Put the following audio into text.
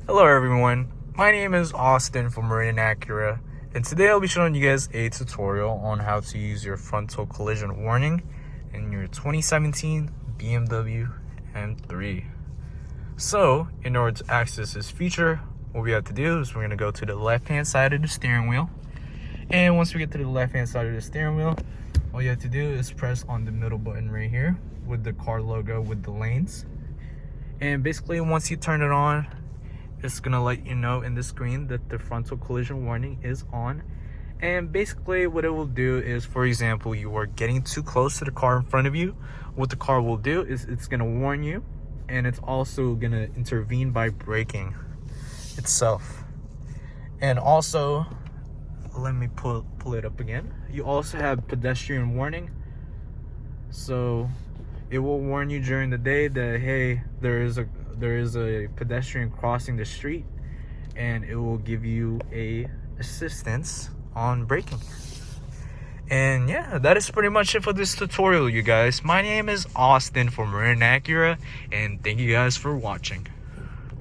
Hello everyone, my name is Austin from Marine Acura, and today I'll be showing you guys a tutorial on how to use your frontal collision warning in your 2017 BMW M3. So, in order to access this feature, what we have to do is we're going to go to the left hand side of the steering wheel, and once we get to the left hand side of the steering wheel, all you have to do is press on the middle button right here with the car logo with the lanes, and basically once you turn it on, it's gonna let you know in the screen that the frontal collision warning is on. And basically what it will do is, for example, you are getting too close to the car in front of you, what the car will do is it's gonna warn you, and it's also gonna intervene by braking itself. And also, let me pull it up again. You also have pedestrian warning, so it will warn you during the day that, hey, there is a pedestrian crossing the street, and it will give you a assistance on braking. And yeah, that is pretty much it for this tutorial, you guys. My name is Austin from Marine Acura, and thank you guys for watching.